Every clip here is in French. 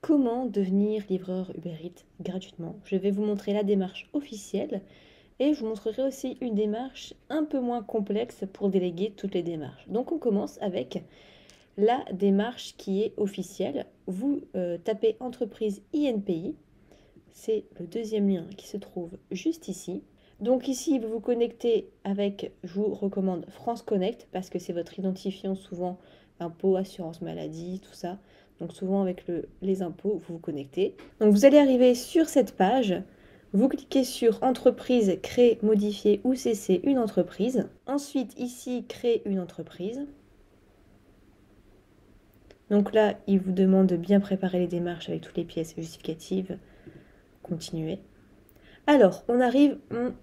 Comment devenir livreur Uber Eats gratuitement? Je vais vous montrer la démarche officielle et je vous montrerai aussi une démarche un peu moins complexe pour déléguer toutes les démarches. Donc on commence avec la démarche qui est officielle. Vous tapez entreprise INPI, c'est le deuxième lien qui se trouve juste ici. Donc ici, vous vous connectez avec, je vous recommande France Connect parce que c'est votre identifiant souvent impôts, assurance maladie, tout ça. Donc souvent avec les impôts, vous vous connectez. Donc vous allez arriver sur cette page. Vous cliquez sur entreprise, créer, modifier ou cesser une entreprise. Ensuite ici, créer une entreprise. Donc là, il vous demande de bien préparer les démarches avec toutes les pièces justificatives. Continuez. Alors, on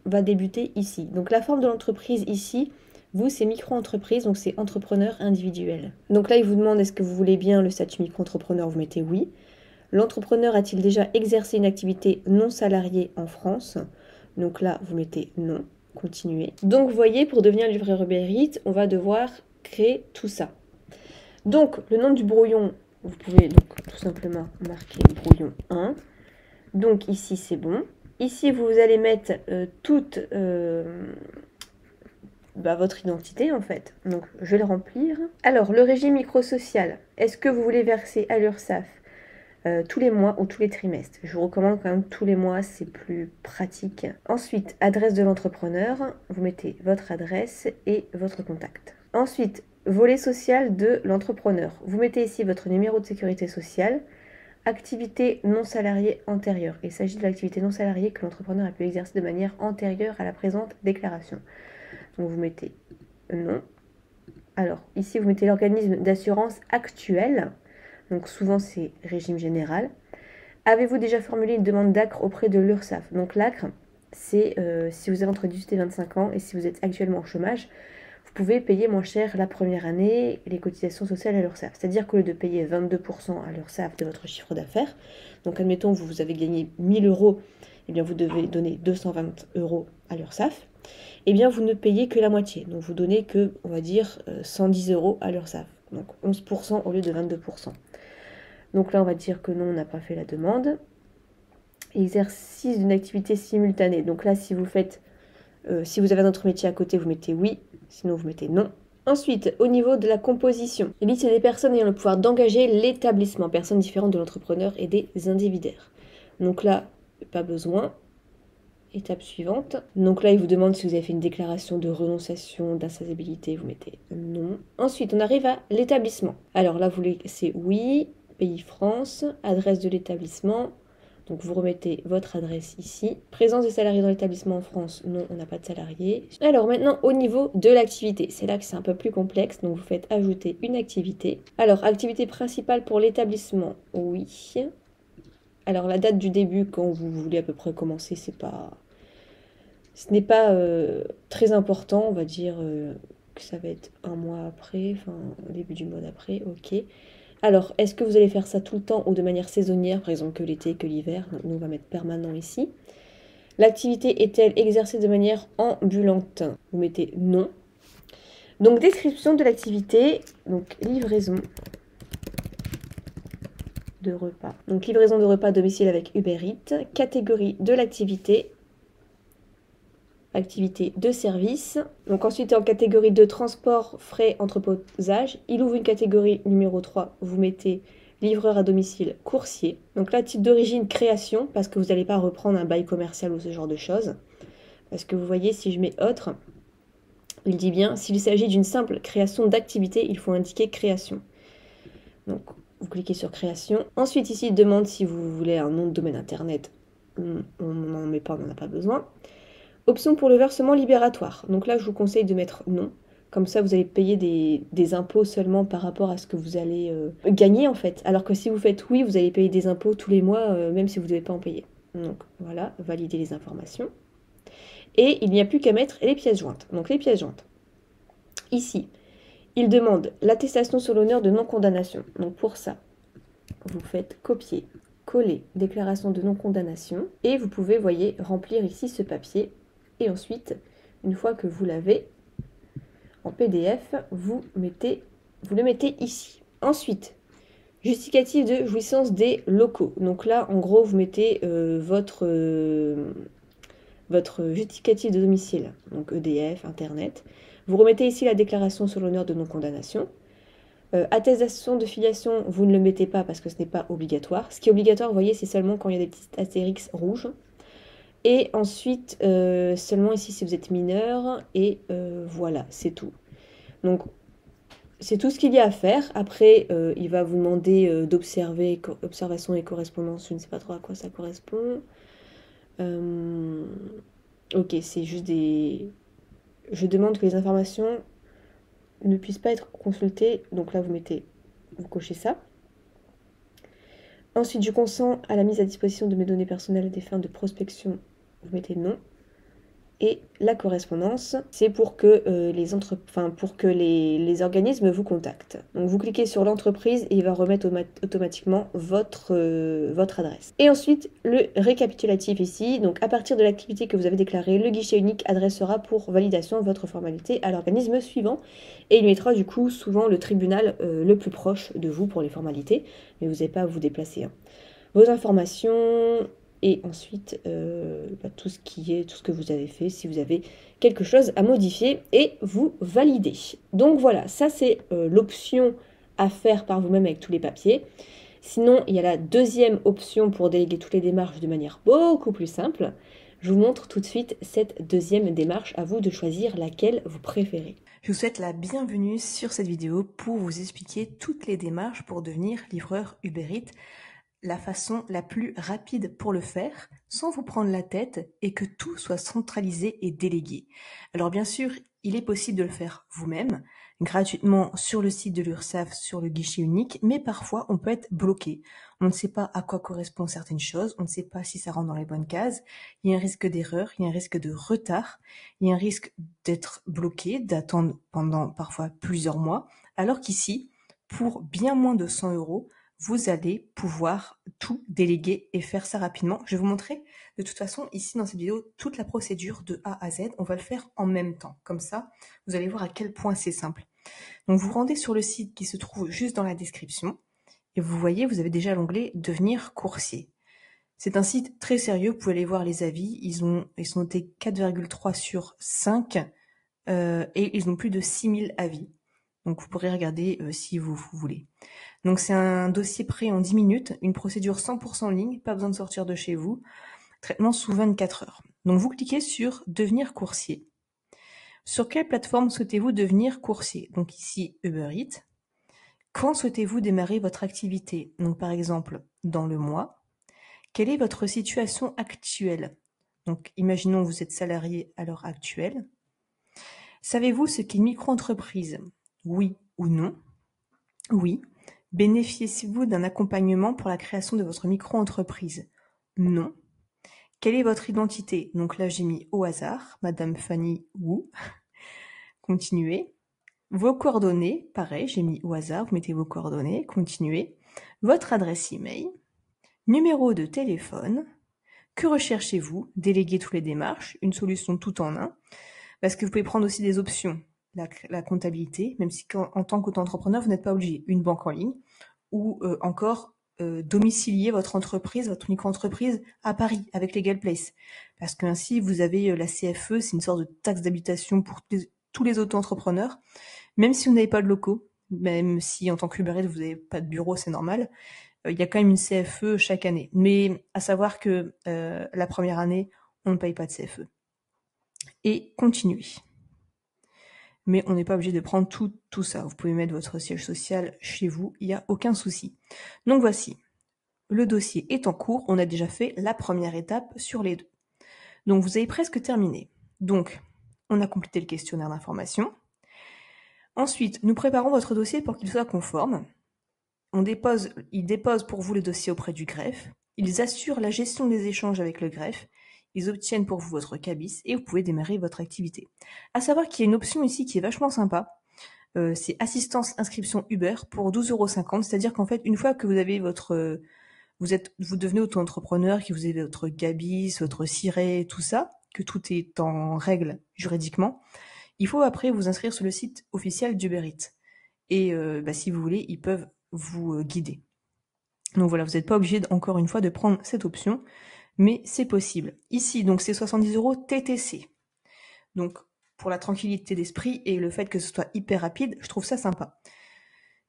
va débuter ici. Donc la forme de l'entreprise ici, vous, c'est micro-entreprise, donc c'est entrepreneur individuel. Donc là, il vous demande est-ce que vous voulez bien le statut micro-entrepreneur, vous mettez oui. L'entrepreneur a-t-il déjà exercé une activité non salariée en France? Donc là, vous mettez non, continuez. Donc vous voyez, pour devenir livreur Uber Eats, on va devoir créer tout ça. Donc le nom du brouillon, vous pouvez donc tout simplement marquer brouillon 1. Donc ici, c'est bon. Ici, vous allez mettre toute votre identité, en fait. Donc, je vais le remplir. Alors, le régime microsocial. Est-ce que vous voulez verser à l'URSSAF tous les mois ou tous les trimestres? Je vous recommande quand même tous les mois, c'est plus pratique. Ensuite, adresse de l'entrepreneur. Vous mettez votre adresse et votre contact. Ensuite, volet social de l'entrepreneur. Vous mettez ici votre numéro de sécurité sociale. Activité non salariée antérieure. Il s'agit de l'activité non salariée que l'entrepreneur a pu exercer de manière antérieure à la présente déclaration. Donc vous mettez non. Alors ici vous mettez l'organisme d'assurance actuel. Donc souvent c'est régime général. Avez-vous déjà formulé une demande d'ACRE auprès de l'URSSAF? Donc l'ACRE, c'est si vous avez entre 18 et 25 ans et si vous êtes actuellement au chômage, vous pouvez payer moins cher la première année les cotisations sociales à l'URSSAF. C'est-à-dire qu'au lieu de payer 22% à l'URSSAF de votre chiffre d'affaires, donc admettons vous avez gagné 1000 euros, et bien vous devez donner 220 euros à l'URSSAF, et bien vous ne payez que la moitié. Donc vous donnez que, on va dire, 110 euros à l'URSSAF. Donc 11% au lieu de 22%. Donc là on va dire que non, on n'a pas fait la demande. Exercice d'une activité simultanée. Donc là si vous faites, si vous avez un autre métier à côté, vous mettez oui. Sinon, vous mettez non. Ensuite, au niveau de la composition, il dit c'est des personnes ayant le pouvoir d'engager l'établissement, personnes différentes de l'entrepreneur et des indivisaires. Donc là, pas besoin. Étape suivante. Donc là, il vous demande si vous avez fait une déclaration de renonciation, d'insaisissabilité, vous mettez non. Ensuite, on arrive à l'établissement. Alors là, vous laissez oui, pays France, adresse de l'établissement. Donc vous remettez votre adresse ici. Présence des salariés dans l'établissement en France, non, on n'a pas de salariés. Alors maintenant au niveau de l'activité, c'est là que c'est un peu plus complexe, donc vous faites ajouter une activité. Alors activité principale pour l'établissement, oui. Alors la date du début, quand vous voulez à peu près commencer, ce n'est pas très important, on va dire que ça va être un mois après, enfin au début du mois d'après, ok. Alors, est-ce que vous allez faire ça tout le temps ou de manière saisonnière, par exemple que l'été, que l'hiver? Nous, on va mettre permanent ici. L'activité est-elle exercée de manière ambulante? Vous mettez non. Donc, description de l'activité, donc livraison de repas. Donc, livraison de repas à domicile avec Uber Eats. Catégorie de l'activité. Activité de service. Donc ensuite en catégorie de transport, frais, entreposage, il ouvre une catégorie numéro 3, vous mettez livreur à domicile, coursier. Donc là, type d'origine, création, parce que vous n'allez pas reprendre un bail commercial ou ce genre de choses. Parce que vous voyez, si je mets autre, il dit bien, s'il s'agit d'une simple création d'activité, il faut indiquer création. Donc vous cliquez sur création. Ensuite ici, il demande si vous voulez un nom de domaine internet. On n'en met pas, on n'en a pas besoin. Option pour le versement libératoire. Donc là, je vous conseille de mettre non. Comme ça, vous allez payer des impôts seulement par rapport à ce que vous allez gagner, en fait. Alors que si vous faites oui, vous allez payer des impôts tous les mois, même si vous ne devez pas en payer. Donc voilà, valider les informations. Et il n'y a plus qu'à mettre les pièces jointes. Donc les pièces jointes. Ici, il demande l'attestation sur l'honneur de non-condamnation. Donc pour ça, vous faites copier, coller, déclaration de non-condamnation. Et vous pouvez, voyez, remplir ici ce papier. Et ensuite, une fois que vous l'avez en PDF, vous le mettez ici. Ensuite, Justificatif de jouissance des locaux. Donc là, en gros, vous mettez votre justificatif de domicile, donc EDF, Internet. Vous remettez ici la déclaration sur l'honneur de non-condamnation. Attestation de filiation, vous ne le mettez pas parce que ce n'est pas obligatoire. Ce qui est obligatoire, vous voyez, c'est seulement quand il y a des petits astérix rouges. Et ensuite, seulement ici si vous êtes mineur. Et voilà, c'est tout. Donc, c'est tout ce qu'il y a à faire. Après, il va vous demander d'observer, observation et correspondance. Je ne sais pas trop à quoi ça correspond. Ok, c'est juste des... Je demande que les informations ne puissent pas être consultées. Donc là, vous cochez ça. Ensuite, je consens à la mise à disposition de mes données personnelles à des fins de prospection. Vous mettez non. Et la correspondance, c'est pour que, les organismes vous contactent. Donc vous cliquez sur l'entreprise et il va remettre automatiquement votre adresse. Et ensuite, le récapitulatif ici. Donc à partir de l'activité que vous avez déclarée, le guichet unique adressera pour validation votre formalité à l'organisme suivant. Et il mettra du coup souvent le tribunal le plus proche de vous pour les formalités. Mais vous n'avez pas à vous déplacer, hein. Vos informations, et ensuite tout ce que vous avez fait, si vous avez quelque chose à modifier, et vous validez. Donc voilà, ça c'est l'option à faire par vous-même avec tous les papiers. Sinon, il y a la deuxième option pour déléguer toutes les démarches de manière beaucoup plus simple. Je vous montre tout de suite cette deuxième démarche, à vous de choisir laquelle vous préférez. Je vous souhaite la bienvenue sur cette vidéo pour vous expliquer toutes les démarches pour devenir livreur Uber Eats, la façon la plus rapide pour le faire, sans vous prendre la tête et que tout soit centralisé et délégué. Alors bien sûr, il est possible de le faire vous-même, gratuitement sur le site de l'URSSAF, sur le guichet unique, mais parfois on peut être bloqué. On ne sait pas à quoi correspondent certaines choses, on ne sait pas si ça rentre dans les bonnes cases, il y a un risque d'erreur, il y a un risque de retard, il y a un risque d'être bloqué, d'attendre pendant parfois plusieurs mois, alors qu'ici, pour bien moins de 100 €, vous allez pouvoir tout déléguer et faire ça rapidement. Je vais vous montrer de toute façon ici dans cette vidéo toute la procédure de A à Z. On va le faire en même temps. Comme ça, vous allez voir à quel point c'est simple. Donc vous vous rendez sur le site qui se trouve juste dans la description et vous voyez, vous avez déjà l'onglet devenir coursier. C'est un site très sérieux, vous pouvez aller voir les avis. Ils sont notés 4,3 sur 5 et ils ont plus de 6000 avis. Donc vous pourrez regarder si vous voulez. Donc c'est un dossier prêt en 10 minutes, une procédure 100% en ligne, pas besoin de sortir de chez vous, traitement sous 24 heures. Donc vous cliquez sur devenir coursier. Sur quelle plateforme souhaitez-vous devenir coursier? Donc ici Uber Eats. Quand souhaitez-vous démarrer votre activité? Donc par exemple dans le mois. Quelle est votre situation actuelle? Donc imaginons que vous êtes salarié à l'heure actuelle. Savez-vous ce qu'est une micro-entreprise? Oui ou non? Oui. Bénéficiez-vous d'un accompagnement pour la création de votre micro-entreprise? Non. Quelle est votre identité? Donc là, j'ai mis au hasard, Madame Fanny Wu. Continuez. Vos coordonnées, pareil, j'ai mis au hasard, vous mettez vos coordonnées, continuez. Votre adresse email. Numéro de téléphone. Que recherchez-vous? Déléguer toutes les démarches, une solution tout en un. Parce que vous pouvez prendre aussi des options. La comptabilité, même si en tant qu'auto-entrepreneur, vous n'êtes pas obligé. Une banque en ligne ou encore domicilier votre entreprise, votre micro-entreprise à Paris avec Legal Place. Parce qu'ainsi, vous avez la CFE, c'est une sorte de taxe d'habitation pour tous les auto-entrepreneurs. Même si vous n'avez pas de locaux, même si en tant qu'Uber Eats, vous n'avez pas de bureau, c'est normal, il y a quand même une CFE chaque année. Mais à savoir que la première année, on ne paye pas de CFE. Et continuez. Mais on n'est pas obligé de prendre tout ça. Vous pouvez mettre votre siège social chez vous, il n'y a aucun souci. Donc voici, le dossier est en cours, on a déjà fait la première étape sur les deux. Donc vous avez presque terminé. Donc, on a complété le questionnaire d'information. Ensuite, nous préparons votre dossier pour qu'il soit conforme. Ils déposent pour vous le dossier auprès du greffe. Ils assurent la gestion des échanges avec le greffe. Ils obtiennent pour vous votre cabis et vous pouvez démarrer votre activité. À savoir qu'il y a une option ici qui est vachement sympa. C'est assistance inscription Uber pour 12,50 €. C'est-à-dire qu'en fait, une fois que vous avez vous devenez auto-entrepreneur, que vous avez votre cabis, votre siret, tout ça, que tout est en règle juridiquement, il faut après vous inscrire sur le site officiel d'Uber Eats. Et si vous voulez, ils peuvent vous guider. Donc voilà, vous n'êtes pas obligé encore une fois de prendre cette option, mais c'est possible. Ici, donc c'est 70 € TTC. Donc pour la tranquillité d'esprit et le fait que ce soit hyper rapide, je trouve ça sympa.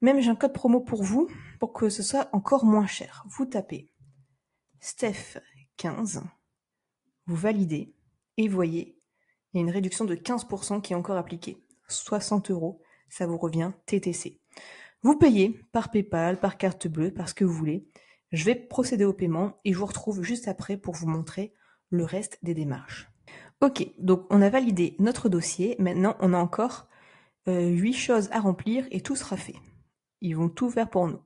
Même j'ai un code promo pour vous, pour que ce soit encore moins cher. Vous tapez Steph15, vous validez, et vous voyez, il y a une réduction de 15% qui est encore appliquée. 60 €, ça vous revient TTC. Vous payez par PayPal, par carte bleue, par ce que vous voulez. Je vais procéder au paiement et je vous retrouve juste après pour vous montrer le reste des démarches. Ok, donc on a validé notre dossier. Maintenant, on a encore 8 choses à remplir et tout sera fait. Ils vont tout faire pour nous.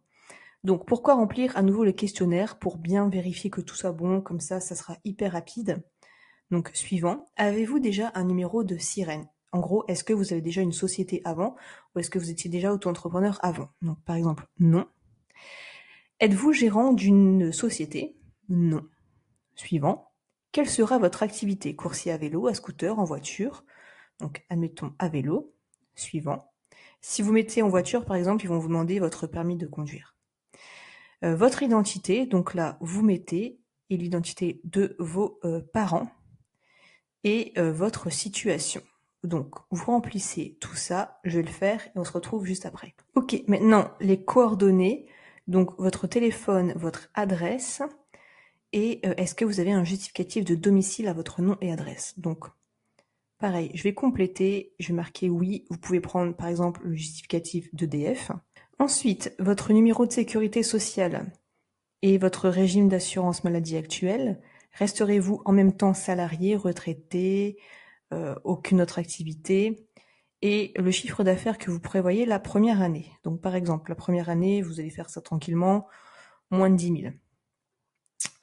Donc pourquoi remplir à nouveau le questionnaire? Pour bien vérifier que tout soit bon, comme ça sera hyper rapide. Donc suivant, avez-vous déjà un numéro de sirène? En gros, est-ce que vous avez déjà une société avant ou est-ce que vous étiez déjà auto-entrepreneur avant? Donc par exemple, non. Êtes-vous gérant d'une société? Non. Suivant, quelle sera votre activité? Coursier à vélo, à scooter, en voiture? Donc admettons à vélo. Suivant, si vous mettez en voiture par exemple, ils vont vous demander votre permis de conduire. Votre identité, donc là vous mettez et l'identité de vos parents et votre situation. Donc vous remplissez tout ça, je vais le faire et on se retrouve juste après. Ok, maintenant les coordonnées, donc votre téléphone, votre adresse et est-ce que vous avez un justificatif de domicile à votre nom et adresse? Donc pareil, je vais compléter, je vais marquer oui, vous pouvez prendre par exemple le justificatif d'EDF. Ensuite, votre numéro de sécurité sociale et votre régime d'assurance maladie actuel. Resterez-vous en même temps salarié, retraité, aucune autre activité, et le chiffre d'affaires que vous prévoyez la première année. Donc par exemple, la première année, vous allez faire ça tranquillement, moins de 10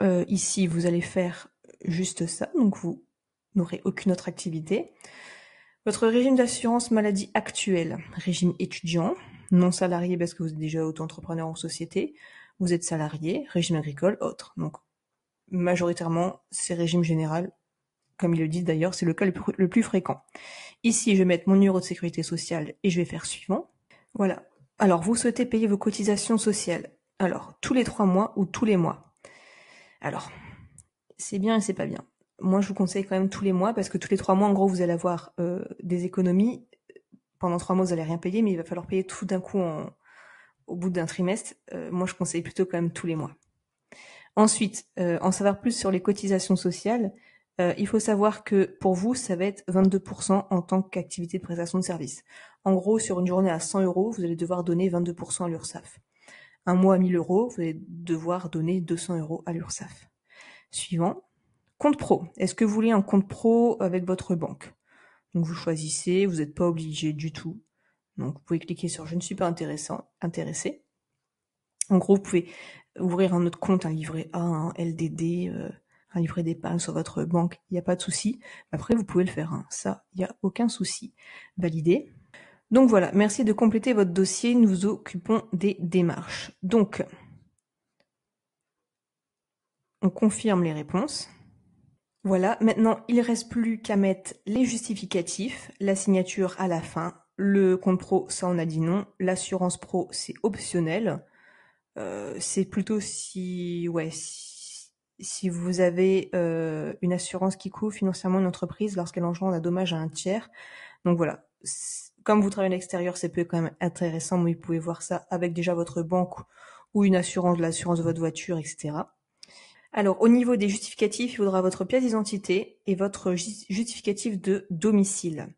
000. Ici, vous allez faire juste ça, donc vous n'aurez aucune autre activité. Votre régime d'assurance maladie actuel, régime étudiant, non salarié parce que vous êtes déjà auto-entrepreneur en société, vous êtes salarié, régime agricole, autre. Donc majoritairement, c'est régime général, comme ils le disent d'ailleurs, c'est le cas le plus fréquent. Ici, je vais mettre mon numéro de sécurité sociale et je vais faire suivant. Voilà. Alors, vous souhaitez payer vos cotisations sociales. Alors, tous les 3 mois ou tous les mois. Alors, c'est bien et c'est pas bien. Moi, je vous conseille quand même tous les mois parce que tous les 3 mois, en gros, vous allez avoir des économies. Pendant 3 mois, vous allez rien payer, mais il va falloir payer tout d'un coup au bout d'un trimestre. Moi, je conseille plutôt quand même tous les mois. Ensuite, en savoir plus sur les cotisations sociales, il faut savoir que pour vous, ça va être 22% en tant qu'activité de prestation de service. En gros, sur une journée à 100 €, vous allez devoir donner 22% à l'URSSAF. Un mois à 1 000 €, vous allez devoir donner 200 € à l'URSSAF. Suivant, compte pro. Est-ce que vous voulez un compte pro avec votre banque? Donc vous choisissez, vous n'êtes pas obligé du tout. Donc vous pouvez cliquer sur « Je ne suis pas intéressé ». En gros, vous pouvez ouvrir un autre compte, un livret A, un LDD, un livret d'épargne sur votre banque, il n'y a pas de souci. Après, vous pouvez le faire, hein. Ça, il n'y a aucun souci. Validé. Donc voilà, merci de compléter votre dossier, nous nous occupons des démarches. Donc, on confirme les réponses. Voilà, maintenant, il ne reste plus qu'à mettre les justificatifs, la signature à la fin, le compte pro, ça on a dit non, l'assurance pro, c'est optionnel. C'est plutôt si vous avez une assurance qui couvre financièrement une entreprise lorsqu'elle engendre un dommage à un tiers. Donc voilà, comme vous travaillez à l'extérieur, c'est peut-être quand même intéressant, mais vous pouvez voir ça avec déjà votre banque ou une assurance, de l'assurance de votre voiture, etc. Alors au niveau des justificatifs, il faudra votre pièce d'identité et votre justificatif de domicile.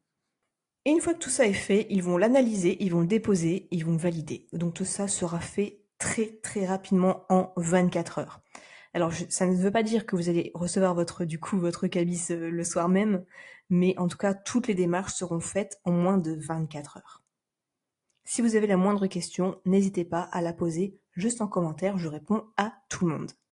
Et une fois que tout ça est fait, ils vont l'analyser, ils vont le déposer, ils vont le valider. Donc tout ça sera fait très très rapidement en 24 heures. Alors ça ne veut pas dire que vous allez recevoir votre cabis le soir même, mais en tout cas toutes les démarches seront faites en moins de 24 heures. Si vous avez la moindre question, n'hésitez pas à la poser juste en commentaire, je réponds à tout le monde.